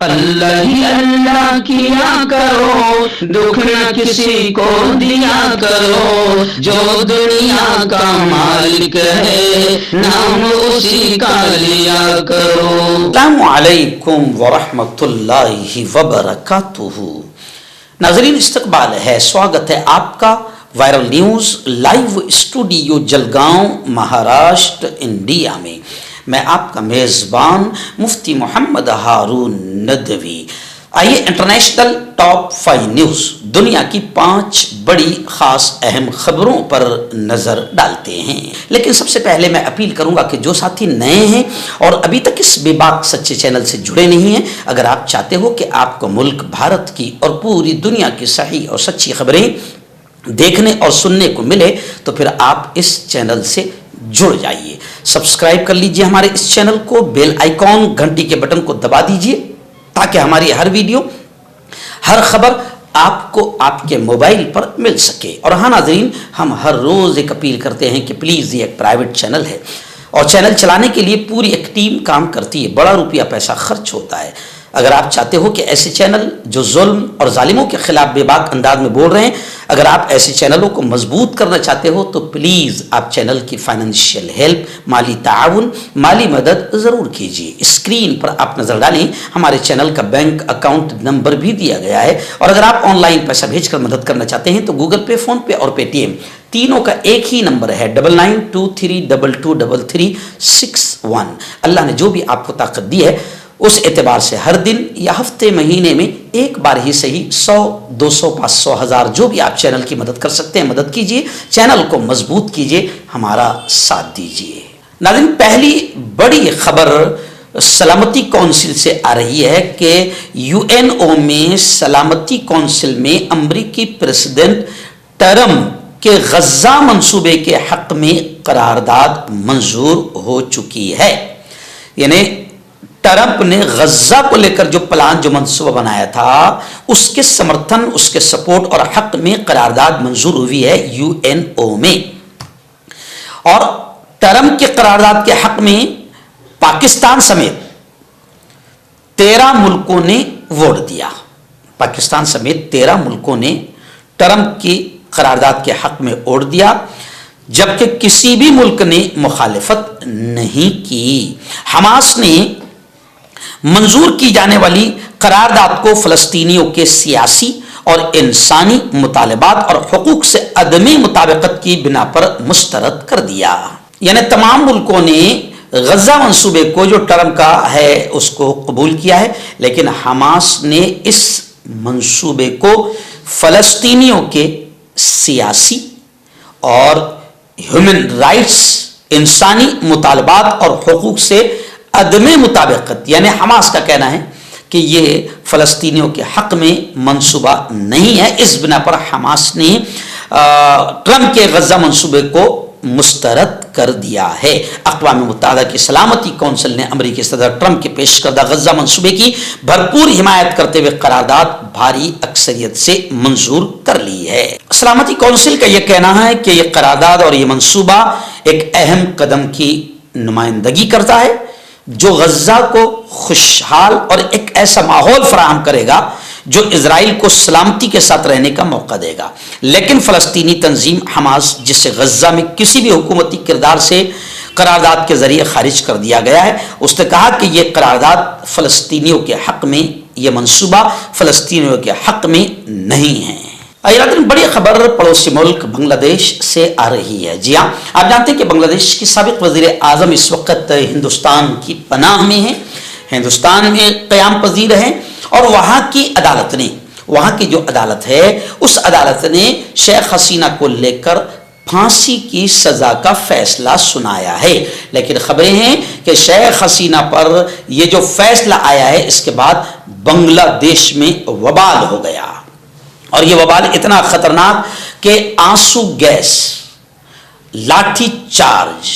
اللہ ہی اللہ کیا کرو، دکھ نہ کسی کو دیا کرو، جو دنیا کا مالک ہے نام اسی کا لیا کرو۔ السلام علیکم ورحمۃ اللہ وبرکاتہ۔ ناظرین استقبال ہے، سواگت ہے آپ کا viral news live studio Jalgaon Maharashtra India میں۔ میں آپ کا میزبان مفتی محمد ہارون ندوی۔ آئیے انٹرنیشنل ٹاپ 5 نیوز، دنیا کی 5 بڑی خاص اہم خبروں پر نظر ڈالتے ہیں۔ لیکن سب سے پہلے میں اپیل کروں گا کہ جو ساتھی نئے ہیں اور ابھی تک اس بے باک سچے چینل سے جڑے نہیں ہیں، اگر آپ چاہتے ہو کہ آپ کو ملک بھارت کی اور پوری دنیا کی صحیح اور سچی خبریں دیکھنے اور سننے کو ملے تو پھر آپ اس چینل سے جڑ جائیے۔ سبسکرائب کر لیجئے ہمارے اس چینل کو، بیل آئیکن گھنٹی کے بٹن کو دبا دیجئے تاکہ ہماری ہر ویڈیو، ہر خبر آپ کو آپ کے موبائل پر مل سکے۔ اور ہاں ناظرین، ہم ہر روز ایک اپیل کرتے ہیں کہ پلیز یہ ایک پرائیویٹ چینل ہے اور چینل چلانے کے لیے پوری ایک ٹیم کام کرتی ہے، بڑا روپیہ پیسہ خرچ ہوتا ہے۔ اگر آپ چاہتے ہو کہ ایسے چینل جو ظلم اور ظالموں کے خلاف بے باک انداز میں بول رہے ہیں، اگر آپ ایسے چینلوں کو مضبوط کرنا چاہتے ہو تو پلیز آپ چینل کی فائنینشیل ہیلپ، مالی تعاون، مالی مدد ضرور کیجیے۔ اسکرین پر آپ نظر ڈالیں، ہمارے چینل کا بینک اکاؤنٹ نمبر بھی دیا گیا ہے، اور اگر آپ آن لائن پیسہ بھیج کر مدد کرنا چاہتے ہیں تو گوگل پے، فون پے اور پے ٹی ایم تینوں کا ایک ہی نمبر ہے 9923223361۔ اللہ نے جو بھی آپ کو طاقت دی ہے اس اعتبار سے ہر دن یا ہفتے مہینے میں ایک بار ہی صحیح 100 200 500 1000 جو بھی آپ چینل کی مدد کر سکتے ہیں مدد کیجیے، چینل کو مضبوط کیجیے، ہمارا ساتھ دیجیے۔ ناظرین پہلی بڑی خبر سلامتی کونسل سے آ رہی ہے کہ UNO میں سلامتی کونسل میں امریکی پریزیڈنٹ ٹرمپ کے غزہ منصوبے کے حق میں قرارداد منظور ہو چکی ہے۔ یعنی ٹرمپ نے غزہ کو لے کر جو پلان، جو منصوبہ بنایا تھا، اس کے سمرتھن، اس کے سپورٹ اور حق میں قرارداد منظور ہوئی ہے UNO میں۔ اور ٹرمپ کے قرارداد کے حق میں پاکستان سمیت 13 ملکوں نے ووٹ دیا۔ پاکستان سمیت 13 ملکوں نے ٹرمپ کی قرارداد کے حق میں ووٹ دیا، جبکہ کسی بھی ملک نے مخالفت نہیں کی۔ حماس نے منظور کی جانے والی قرارداد کو فلسطینیوں کے سیاسی اور انسانی مطالبات اور حقوق سے عدمی مطابقت کی بنا پر مسترد کر دیا۔ یعنی تمام ملکوں نے غزہ منصوبے کو جو ٹرمپ کا ہے اس کو قبول کیا ہے، لیکن حماس نے اس منصوبے کو فلسطینیوں کے سیاسی اور ہیومن رائٹس، انسانی مطالبات اور حقوق سے عدم مطابقت، یعنی حماس کا کہنا ہے کہ یہ فلسطینیوں کے حق میں منصوبہ نہیں ہے، اس بنا پر حماس نے ٹرمپ کے غزہ منصوبے کو مسترد کر دیا ہے۔ اقوام متحدہ کی سلامتی کونسل نے امریکی صدر ٹرمپ کے پیش کردہ غزہ منصوبے کی بھرپور حمایت کرتے ہوئے قرارداد بھاری اکثریت سے منظور کر لی ہے۔ سلامتی کونسل کا یہ کہنا ہے کہ یہ قرارداد اور یہ منصوبہ ایک اہم قدم کی نمائندگی کرتا ہے جو غزہ کو خوشحال اور ایک ایسا ماحول فراہم کرے گا جو اسرائیل کو سلامتی کے ساتھ رہنے کا موقع دے گا۔ لیکن فلسطینی تنظیم حماس، جسے غزہ میں کسی بھی حکومتی کردار سے قرارداد کے ذریعے خارج کر دیا گیا ہے، اس نے کہا کہ یہ قرارداد فلسطینیوں کے حق میں، یہ منصوبہ فلسطینیوں کے حق میں نہیں ہے۔ بڑی خبر پڑوسی ملک بنگلہ دیش سے آ رہی ہے۔ جی ہاں، آپ جانتے ہیں کہ بنگلہ دیش کی سابق وزیر اعظم اس وقت ہندوستان کی پناہ میں ہیں، ہندوستان میں قیام پذیر ہیں، اور وہاں کی عدالت نے، وہاں کی جو عدالت ہے اس عدالت نے شیخ حسینہ کو لے کر پھانسی کی سزا کا فیصلہ سنایا ہے۔ لیکن خبریں ہیں کہ شیخ حسینہ پر یہ جو فیصلہ آیا ہے اس کے بعد بنگلہ دیش میں وبال ہو گیا، اور یہ وبال اتنا خطرناک کہ آنسو گیس، لاٹھی چارج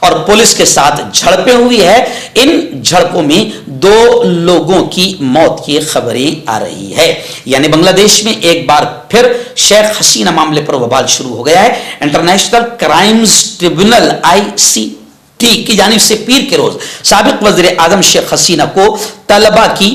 اور پولیس کے ساتھ جھڑپیں ہوئی ہے۔ ان جھڑپوں میں 2 لوگوں کی موت کی خبریں آ رہی ہے۔ یعنی بنگلہ دیش میں ایک بار پھر شیخ حسینہ معاملے پر وبال شروع ہو گیا ہے۔ انٹرنیشنل کرائمز ٹریبونل ICT کی جانب سے پیر کے روز سابق وزیر اعظم شیخ حسینہ کو طلبہ کی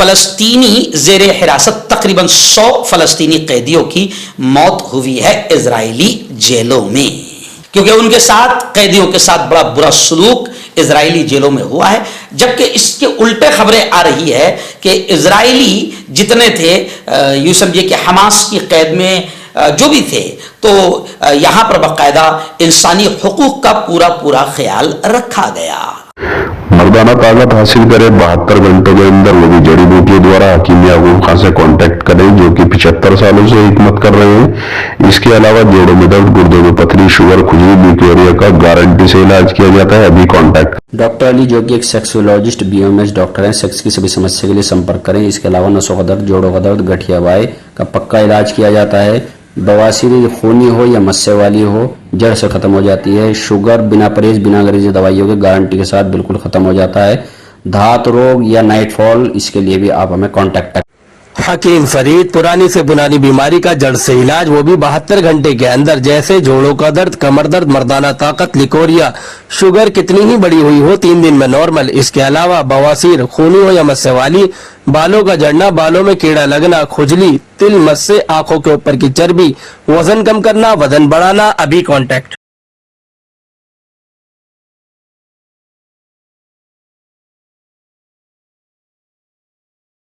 فلسطینی زیر حراست تقریباً 100 فلسطینی قیدیوں کی موت ہوئی ہے اسرائیلی جیلوں میں، کیونکہ ان کے ساتھ قیدیوں کے ساتھ بڑا برا سلوک اسرائیلی جیلوں میں ہوا ہے. جبکہ اس کے الٹے خبریں آ رہی ہے کہ اسرائیلی جتنے تھے یوں سمجھے کہ حماس کی قید میں جو بھی تھے، تو یہاں پر باقاعدہ انسانی حقوق کا پورا خیال رکھا گیا. مردانہ طاقت حاصل کرے 72 گھنٹوں کے اندر، وہ بھی جڑی بوٹیوں دوارا. حکیم یعقوب خان سے کانٹیکٹ کریں جو کہ 75 سالوں سے حکمت کر رہے ہیں. اس کے علاوہ جوڑوں میں درد، گردوں میں پتھری، شوگر، کھجلی، بیکٹیریا کا گارنٹی سے علاج کیا جاتا ہے. ابھی کانٹیکٹ. ڈاکٹر علی جو کہ ایک سیکسولوجسٹ BMS ڈاکٹر ہیں، سیکس کی سبھی سمسیا کے لیے سمپرک کریں. اس کے علاوہ نسوں کا درد، جوڑوں کا درد، گٹھیا وائے کا پکا علاج کیا جاتا ہے. بواسیر خونی ہو یا مسے والی ہو جڑ سے ختم ہو جاتی ہے. شوگر بنا پرہیز بنا انگریزی دوائیوں کے گارنٹی کے ساتھ بالکل ختم ہو جاتا ہے. دھات روگ یا نائٹ فال، اس کے لیے بھی آپ ہمیں کانٹیکٹ کریں. حکیم فرید پرانی سے پرانی بیماری کا جڑ سے علاج، وہ بھی 72 گھنٹے کے اندر، جیسے جوڑوں کا درد، کمر درد، مردانہ طاقت، لیکوریا، شوگر کتنی ہی بڑی ہوئی ہو 3 دن میں نارمل. اس کے علاوہ بواسیر خونی ہو یا مسے والی، بالوں کا جڑنا، بالوں میں کیڑا لگنا، کھجلی، تل، مسے، آنکھوں کے اوپر کی چربی، وزن کم کرنا، وزن بڑھانا. ابھی کانٹیکٹ.